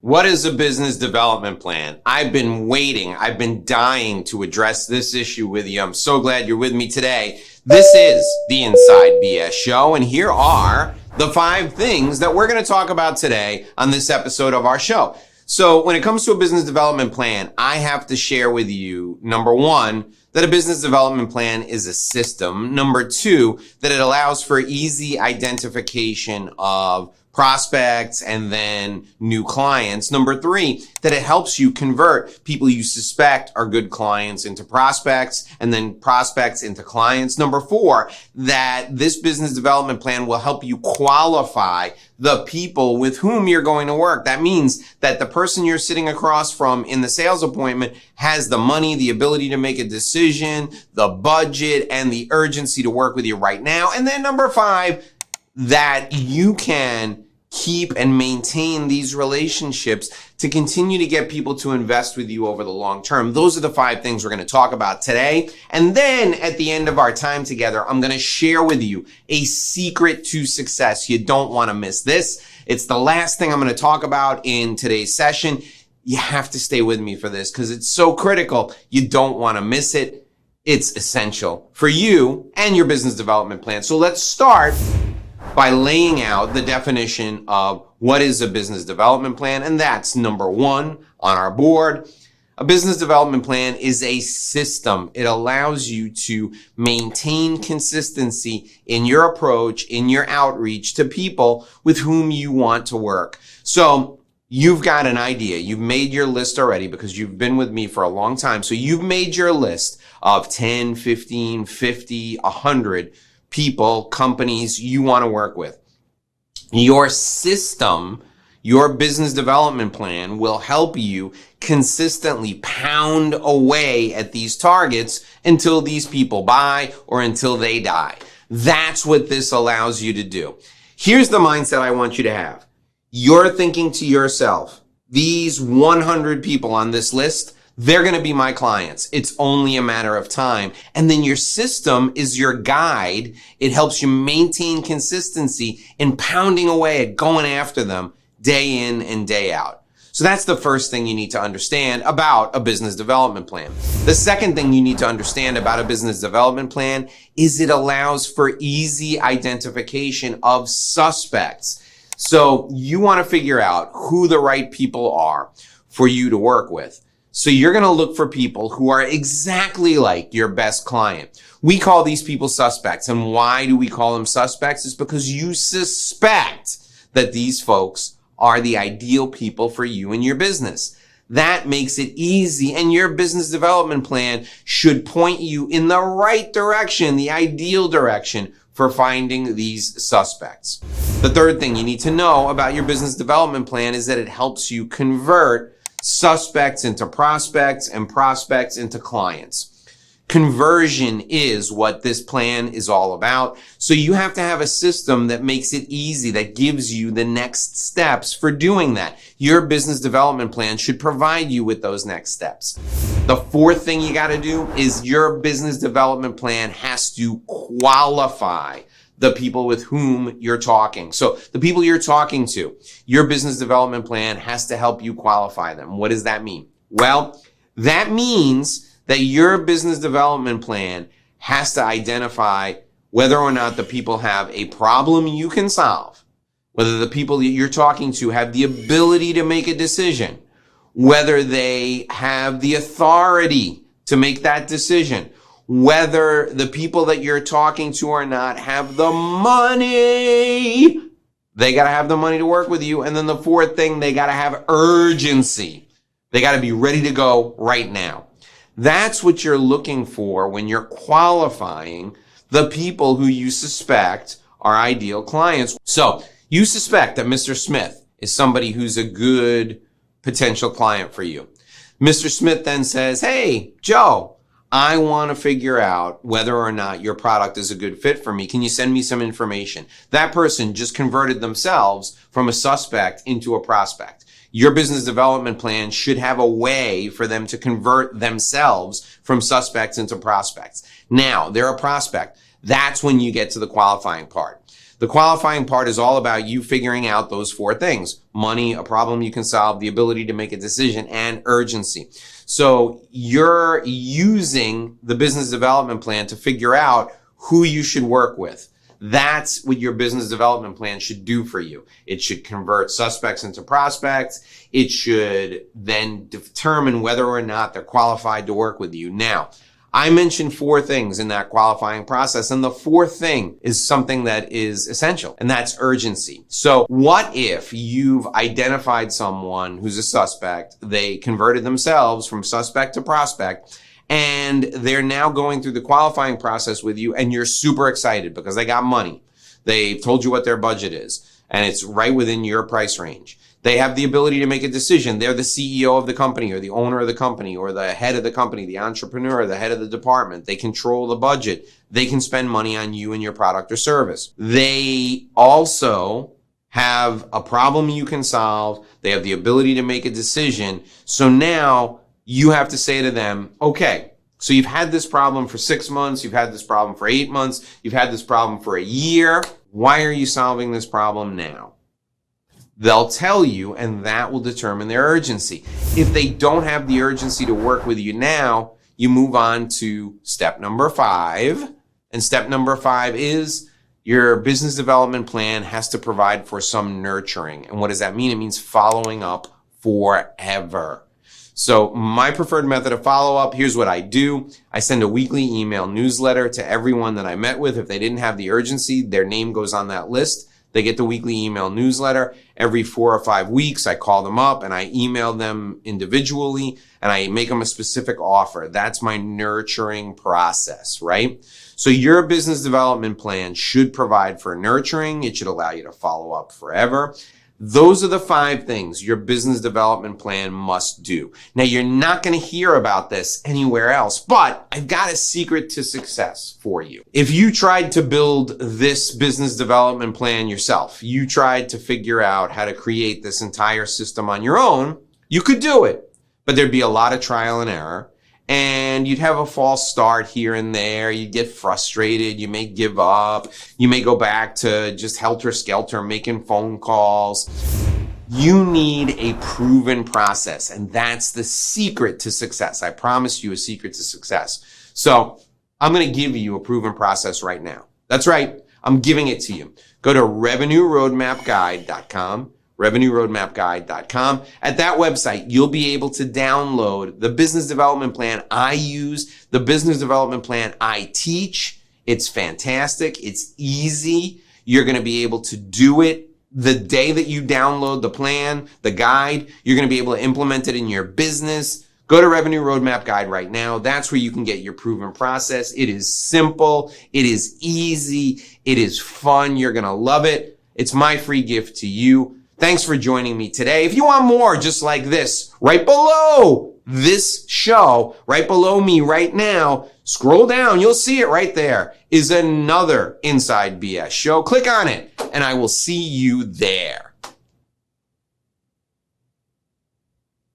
What is a business development plan? I've been waiting. I've been dying to address this issue with you. I'm so glad you're with me today. This is the Inside BS Show, and here are the 5 things that we're going to talk about today on this episode of our show. So when it comes to a business development plan, I have to share with you, number 1, that a business development plan is a system. Number 2, that it allows for easy identification of prospects and then new clients. Number 3, that it helps you convert people you suspect are good clients into prospects and then prospects into clients. Number 4, that this business development plan will help you qualify the people with whom you're going to work. That means that the person you're sitting across from in the sales appointment has the money, the ability to make a decision, the budget, and the urgency to work with you right now. And then number 5, that you can keep and maintain these relationships to continue to get people to invest with you over the long term. Those are the 5 things we're going to talk about today. And then at the end of our time together, I'm going to share with you a secret to success. You don't want to miss this. It's the last thing I'm going to talk about in today's session. You have to stay with me for this because it's so critical. You don't want to miss it. It's essential for you and your business development plan. So let's start by laying out the definition of what is a business development plan. And that's number 1 on our board. A business development plan is a system. It allows you to maintain consistency in your approach, in your outreach to people with whom you want to work. So you've got an idea. You've made your list already because you've been with me for a long time. So you've made your list of 10, 15, 50, 100 people, companies you want to work with. Your system, your business development plan will help you consistently pound away at these targets until these people buy or until they die. That's what this allows you to do. Here's the mindset I want you to have. You're thinking to yourself, these 100 people on this list, they're going to be my clients. It's only a matter of time. And then your system is your guide. It helps you maintain consistency in pounding away at going after them day in and day out. So that's the first thing you need to understand about a business development plan. The second thing you need to understand about a business development plan is it allows for easy identification of suspects. So you want to figure out who the right people are for you to work with. So you're going to look for people who are exactly like your best client. We call these people suspects. And why do we call them suspects? It's because you suspect that these folks are the ideal people for you and your business. That makes it easy, and your business development plan should point you in the right direction, the ideal direction for finding these suspects. The third thing you need to know about your business development plan is that it helps you convert suspects into prospects and prospects into clients. Conversion is what this plan is all about. So you have to have a system that makes it easy, that gives you the next steps for doing that. Your business development plan should provide you with those next steps. The fourth thing you got to do is your business development plan has to qualify the people with whom you're talking. So the people you're talking to, your business development plan has to help you qualify them. What does that mean? Well, that means that your business development plan has to identify whether or not the people have a problem you can solve, whether the people that you're talking to have the ability to make a decision, whether they have the authority to make that decision, whether the people that you're talking to or not have the money. They got to have the money to work with you. And then the fourth thing, they got to have urgency. They got to be ready to go right now. That's what you're looking for when you're qualifying the people who you suspect are ideal clients. So you suspect that Mr. Smith is somebody who's a good potential client for you. Mr. Smith then says, "Hey, Joe, I want to figure out whether or not your product is a good fit for me. Can you send me some information?" That person just converted themselves from a suspect into a prospect. Your business development plan should have a way for them to convert themselves from suspects into prospects. Now, they're a prospect. That's when you get to the qualifying part. The qualifying part is all about you figuring out those 4 things: money, a problem you can solve, the ability to make a decision, and urgency. So you're using the business development plan to figure out who you should work with. That's what your business development plan should do for you. It should convert suspects into prospects. It should then determine whether or not they're qualified to work with you. Now, I mentioned 4 things in that qualifying process, and the 4th thing is something that is essential, and that's urgency. So what if you've identified someone who's a suspect, they converted themselves from suspect to prospect, and they're now going through the qualifying process with you, and you're super excited because they got money. They've told you what their budget is, and it's right within your price range. They have the ability to make a decision. They're the CEO of the company or the owner of the company or the head of the company, the entrepreneur, the head of the department. They control the budget. They can spend money on you and your product or service. They also have a problem you can solve. They have the ability to make a decision. So now you have to say to them, okay, so you've had this problem for 6 months. You've had this problem for 8 months. You've had this problem for a year. Why are you solving this problem now? They'll tell you, and that will determine their urgency. If they don't have the urgency to work with you now, you move on to step number 5. And step number 5 is your business development plan has to provide for some nurturing. And what does that mean? It means following up forever. So my preferred method of follow-up, here's what I do. I send a weekly email newsletter to everyone that I met with. If they didn't have the urgency, their name goes on that list. They get the weekly email newsletter. Every 4 or 5 weeks, I call them up and I email them individually and I make them a specific offer. That's my nurturing process, right? So your business development plan should provide for nurturing. It should allow you to follow up forever. Those are the 5 things your business development plan must do. Now, you're not going to hear about this anywhere else, but I've got a secret to success for you. If you tried to build this business development plan yourself, you tried to figure out how to create this entire system on your own, you could do it, but there'd be a lot of trial and error. And you'd have a false start here and there. You'd get frustrated. You may give up. You may go back to just helter-skelter making phone calls. You need a proven process, and that's the secret to success. I promise you a secret to success. So I'm going to give you a proven process right now. That's right. I'm giving it to you. Go to revenueroadmapguide.com. revenueroadmapguide.com. At that website, you'll be able to download the business development plan I use, the business development plan I teach. It's fantastic. It's easy. You're going to be able to do it the day that you download the plan, the guide. You're going to be able to implement it in your business. Go to Revenue Roadmap Guide right now. That's where you can get your proven process. It is simple. It is easy. It is fun. You're going to love it. It's my free gift to you. Thanks for joining me today. If you want more just like this, right below this show, right below me right now, scroll down, you'll see it right there, is another Inside BS show. Click on it, and I will see you there.